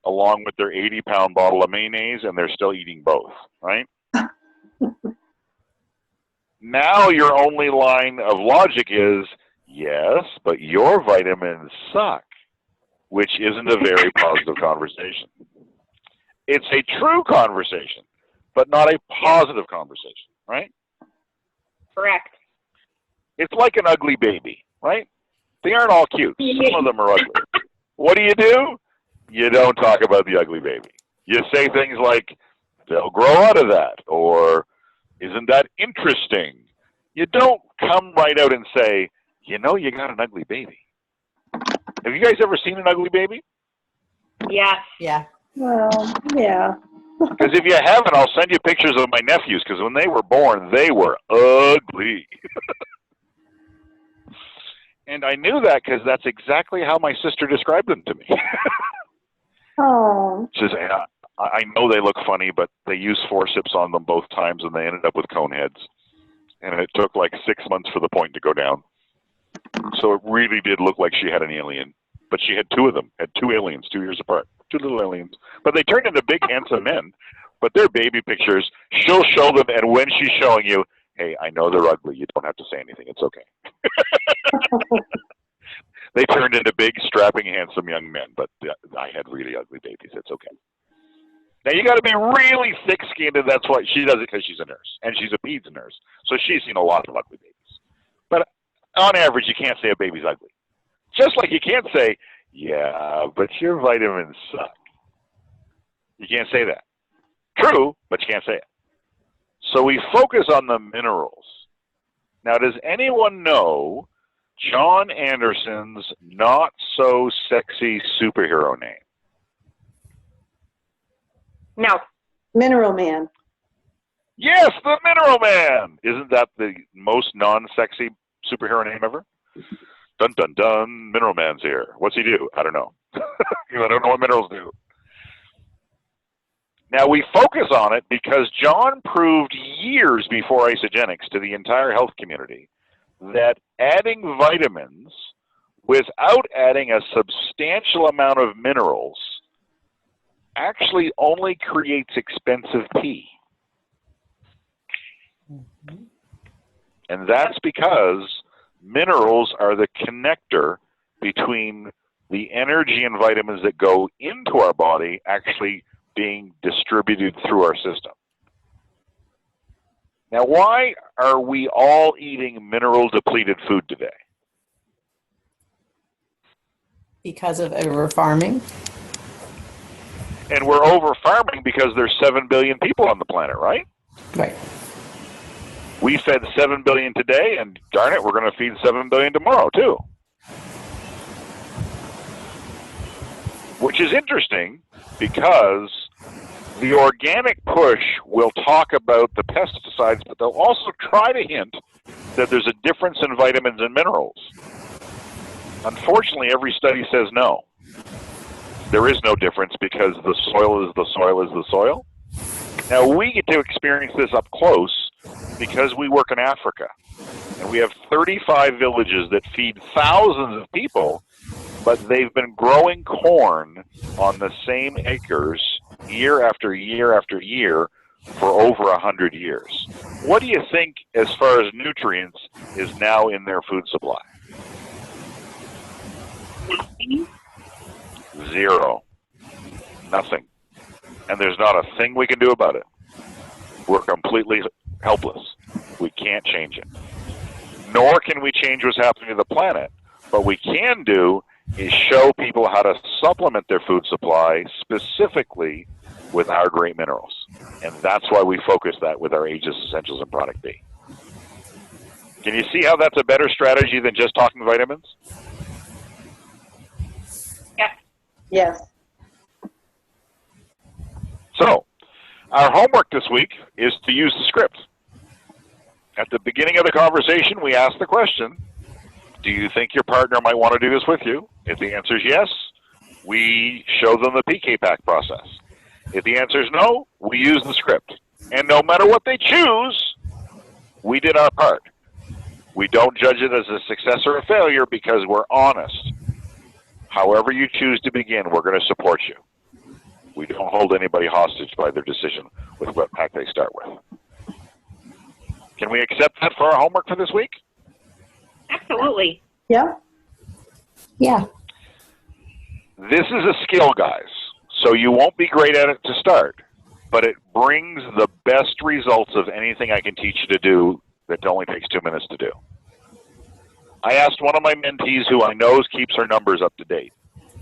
along with their 80-pound bottle of mayonnaise, and they're still eating both, right? Now your only line of logic is, yes, but your vitamins suck, which isn't a very positive conversation. It's a true conversation, but not a positive conversation, right? Correct. It's like an ugly baby, right? They aren't all cute. Some of them are ugly. What do? You don't talk about the ugly baby. You say things like, they'll grow out of that, or isn't that interesting? You don't come right out and say, you know, you got an ugly baby. Have you guys ever seen an ugly baby? Yes. Yeah. Well, yeah. Because if you haven't, I'll send you pictures of my nephews, because when they were born, they were ugly. And I knew that because that's exactly how my sister described them to me. Oh. She says, I know they look funny, but they used forceps on them both times, and they ended up with cone heads. And it took like 6 months for the point to go down. So it really did look like she had an alien. But she had 2 of them, had 2 aliens, 2 years apart, 2 little aliens. But they turned into big, handsome men. But they're baby pictures. She'll show them, and when she's showing you, hey, I know they're ugly. You don't have to say anything. It's okay. They turned into big, strapping, handsome young men. But I had really ugly babies. It's okay. Now, you got to be really thick-skinned, and that's why she does it, because she's a nurse. And she's a peds nurse. So she's seen a lot of ugly babies. But on average, you can't say a baby's ugly. Just like you can't say, yeah, but your vitamins suck. You can't say that. True, but you can't say it. So we focus on the minerals. Now, does anyone know John Anderson's not-so-sexy superhero name? No. Mineral Man. Yes, the Mineral Man! Isn't that the most non-sexy superhero name ever? Dun, dun, dun, Mineral Man's here. What's he do? I don't know. I don't know what minerals do. Now, we focus on it because John proved years before Isagenix to the entire health community that adding vitamins without adding a substantial amount of minerals actually only creates expensive pee. And that's because minerals are the connector between the energy and vitamins that go into our body actually being distributed through our system. Now, why are we all eating mineral-depleted food today? Because of over farming. And we're over-farming because there's 7 billion people on the planet, right? Right. We fed 7 billion today, and darn it, we're going to feed 7 billion tomorrow, too. Which is interesting because the organic push will talk about the pesticides, but they'll also try to hint that there's a difference in vitamins and minerals. Unfortunately, every study says no. There is no difference because the soil is the soil is the soil. Now, we get to experience this up close because we work in Africa. And we have 35 villages that feed thousands of people, but they've been growing corn on the same acres year after year after year for over 100 years. What do you think, as far as nutrients, is now in their food supply? Zero. Nothing. And there's not a thing we can do about it. We're completely helpless. We can't change it. Nor can we change what's happening to the planet. What we can do is show people how to supplement their food supply specifically with our great minerals. And that's why we focus that with our Aegis Essentials and Product B. Can you see how that's a better strategy than just talking vitamins? Yep. Yes. So, our homework this week is to use the script. At the beginning of the conversation, we ask the question, do you think your partner might want to do this with you? If the answer is yes, we show them the PK pack process. If the answer is no, we use the script. And no matter what they choose, we did our part. We don't judge it as a success or a failure because we're honest. However you choose to begin, we're going to support you. We don't hold anybody hostage by their decision with what pack they start with. Can we accept that for our homework for this week? Absolutely. Yeah. Yeah. This is a skill, guys, so you won't be great at it to start, but it brings the best results of anything I can teach you to do that only takes 2 minutes to do. I asked one of my mentees who I know keeps her numbers up to date,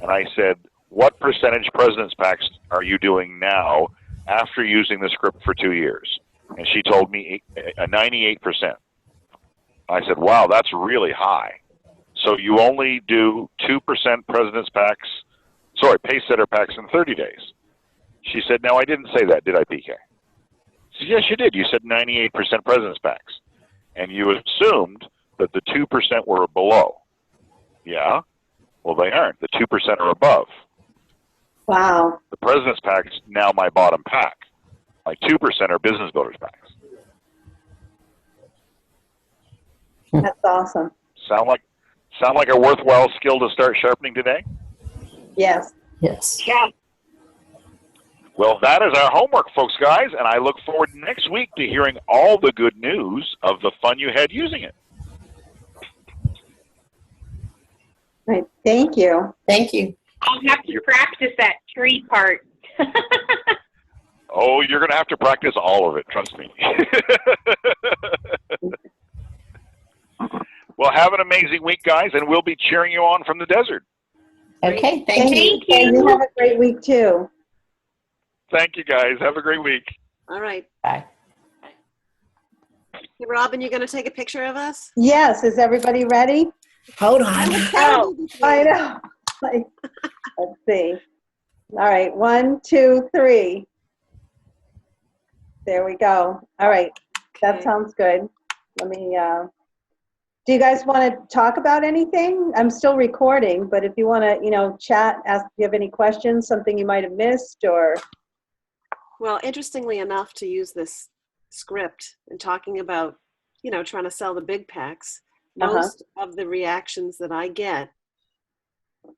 and I said, what percentage President's Packs are you doing now after using the script for 2 years? And she told me a 98%. I said, wow, that's really high. So you only do 2% Pace Setter Packs in 30 days. She said, no, I didn't say that, did I, PK? I said, yes, you did. You said 98% President's Packs. And you assumed that the 2% were below. Yeah? Well, they aren't. The 2% are above. Wow. The President's Pack's now my bottom pack. My 2% are Business Builders Packs. That's awesome. Sound like a worthwhile skill to start sharpening today? Yes. Yes. Yeah. Well, that is our homework, folks, guys, and I look forward next week to hearing all the good news of the fun you had using it. Right. Thank you. Thank you. I'll have to practice that tree part. Oh, you're going to have to practice all of it, trust me. Well, have an amazing week, guys, and we'll be cheering you on from the desert. Okay. Thank Thank you. you. And you have a great week, too. Thank you, guys. Have a great week. All right. Bye. Hey, Robin, you going to take a picture of us? Yes. Is everybody ready? Hold on. Oh. I know. Let's see. All right. 1, 2, 3. There we go. All right. That Okay. sounds good. Let me, do you guys want to talk about anything? I'm still recording, but if you want to, chat, ask if you have any questions, something you might have missed or. Well, interestingly enough, to use this script and talking about, trying to sell the big packs, most of the reactions that I get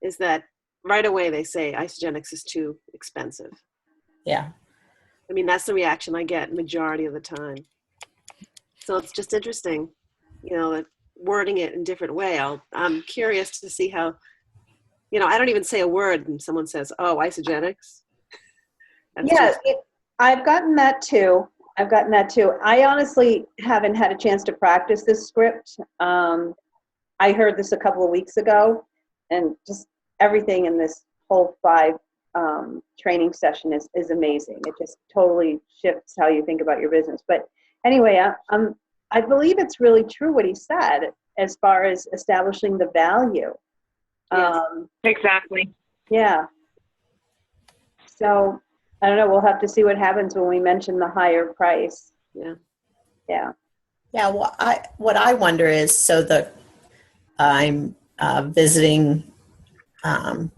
is that right away they say Isagenix is too expensive. Yeah. I mean, that's the reaction I get majority of the time. So it's just interesting, that wording it in different way. I'm curious to see how, I don't even say a word and someone says, oh, Isagenix. Yeah, I've gotten that too. I've gotten that too. I honestly haven't had a chance to practice this script. I heard this a couple of weeks ago, and just everything in this whole 5 training session is amazing. It just totally shifts how you think about your business. But anyway, I believe it's really true what he said as far as establishing the value. Yes. Exactly. Yeah. So I don't know. We'll have to see what happens when we mention the higher price. Yeah. Yeah. Yeah. Well, what I wonder is, I'm visiting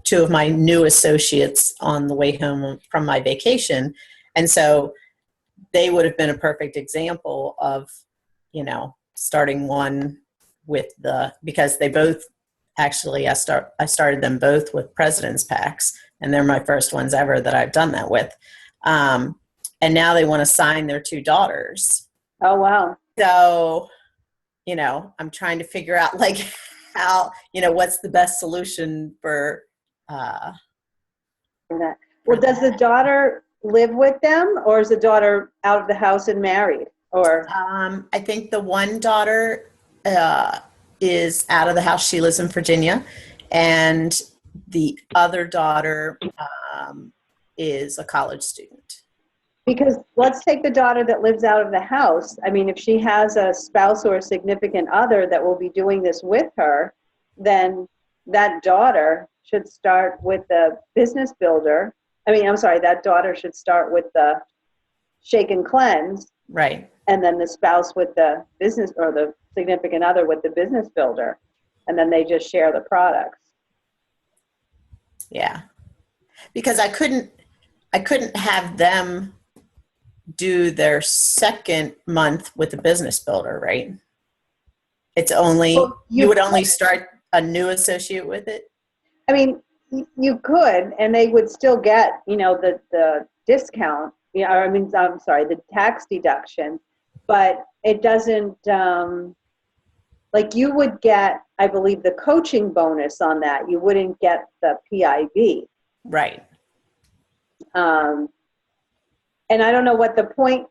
2 of my new associates on the way home from my vacation. And so they would have been a perfect example of, starting one with because they both actually, I started them both with President's Packs, and they're my first ones ever that I've done that with. And now they want to sign their 2 daughters. Oh, wow. So, I'm trying to figure out how, what's the best solution for For that. Well, does the daughter live with them, or is the daughter out of the house and married? Or I think the one daughter is out of the house. She lives in Virginia, and the other daughter is a college student. because let's take the daughter that lives out of the house. I mean, if she has a spouse or a significant other that will be doing this with her, then that daughter should start with the business builder. That daughter should start with the shake and cleanse, Right. and then the spouse with the business, or the significant other with the business builder, and then they just share the products. Yeah. Because I couldn't have them do their second month with the business builder, right? It's only, Well, you would only start a new associate with it? I mean, you could, and they would still get, the discount, the tax deduction, but it doesn't, you would get, I believe, the coaching bonus on that. You wouldn't get the PIV. Right. And I don't know what the point,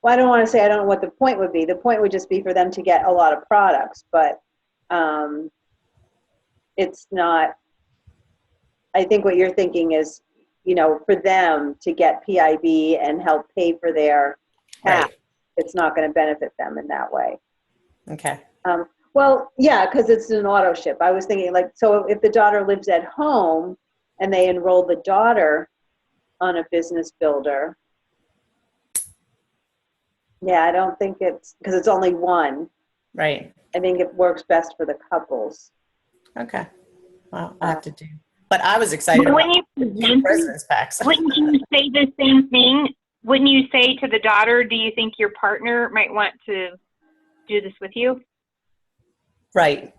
well, I don't want to say I don't know what the point would be. The point would just be for them to get a lot of products, but it's not, I think what you're thinking is, for them to get PIB and help pay for their tax, Right. it's not going to benefit them in that way. Okay. Well, yeah, because it's an auto ship. I was thinking, so if the daughter lives at home and they enroll the daughter on a business builder, yeah, I don't think because it's only one. Right. I think it works best for the couples. Okay. Well, I have to do. But I was excited But about when you present, President's Packs. wouldn't you say the same thing? Wouldn't you say to the daughter, do you think your partner might want to do this with you? Right.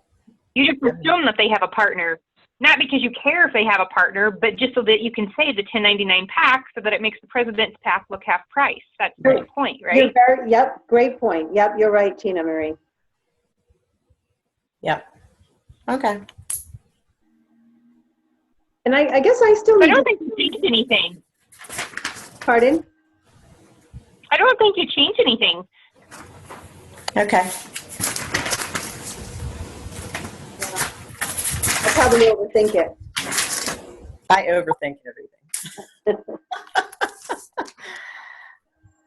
You just assume that they have a partner. Not because you care if they have a partner, but just so that you can say the 1099 pack so that it makes the President's Pack look half price. That's the point, right? Great point. Yep, you're right, Tina Marie. Yep. Okay. And I guess I still I need don't to, think you changed anything. pardon? I don't think you changed anything. Okay. I probably overthink it. I overthink everything.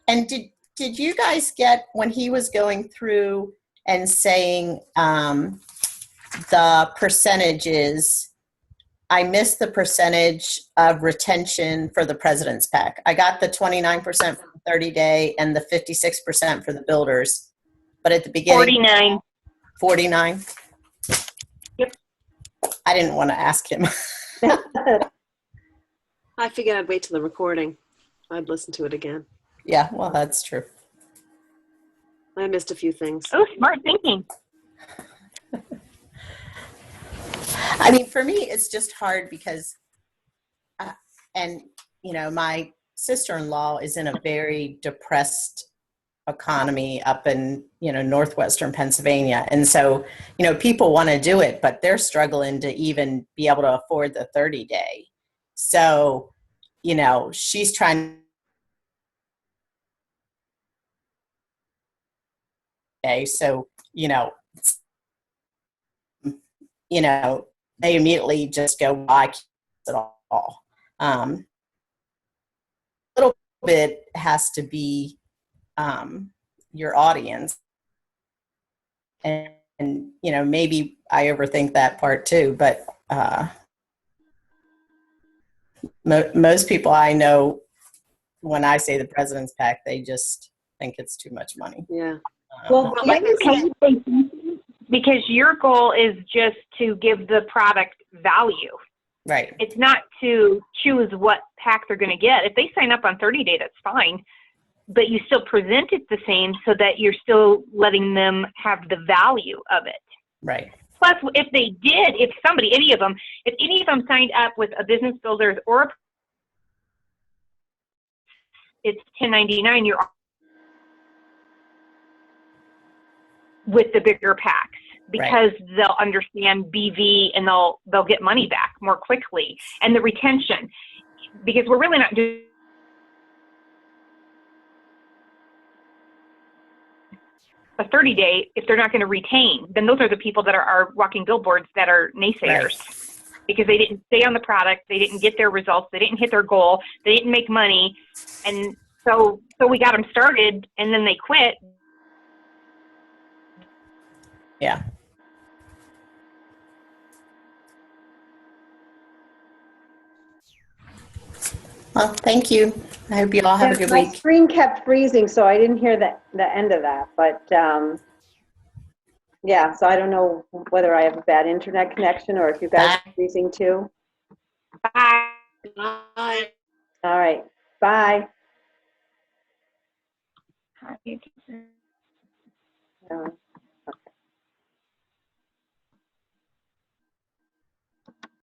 And did you guys get, when he was going through and saying the percentages, I missed the percentage of retention for the President's Pack. I got the 29% for the 30-day and the 56% for the builders. But at the beginning, 49. 49? Yep. I didn't want to ask him. I figured I'd wait till the recording. I'd listen to it again. Yeah, well, that's true. I missed a few things. Oh, smart thinking. I mean, for me, it's just hard because, my sister-in-law is in a very depressed economy up in, northwestern Pennsylvania. And so, people want to do it, but they're struggling to even be able to afford the 30-day. So, she's trying okay, so, they immediately just go, well, I can't at all. A little bit has to be your audience. And, maybe I overthink that part too, but most people I know, when I say the President's PAC, they just think it's too much money. Yeah. Well, Well, like I said, because your goal is just to give the product value. Right. It's not to choose what pack they're going to get. If they sign up on 30-day, that's fine. But you still present it the same so that you're still letting them have the value of it. Right. Plus, if they did, if any of them signed up with a Business Builders or it's 1099, you're with the bigger packs because they'll understand BV and they'll get money back more quickly. And the retention, because we're really not doing a 30-day if they're not going to retain. Then those are the people that are walking billboards that are naysayers. Because they didn't stay on the product, they didn't get their results, they didn't hit their goal, they didn't make money, and so we got them started, and then they quit. Yeah. Well, thank you. I hope you all have a good my week. screen kept freezing, so I didn't hear the end of that. But yeah, so I don't know whether I have a bad internet connection or if you guys are freezing too. Bye. Bye. All right, bye.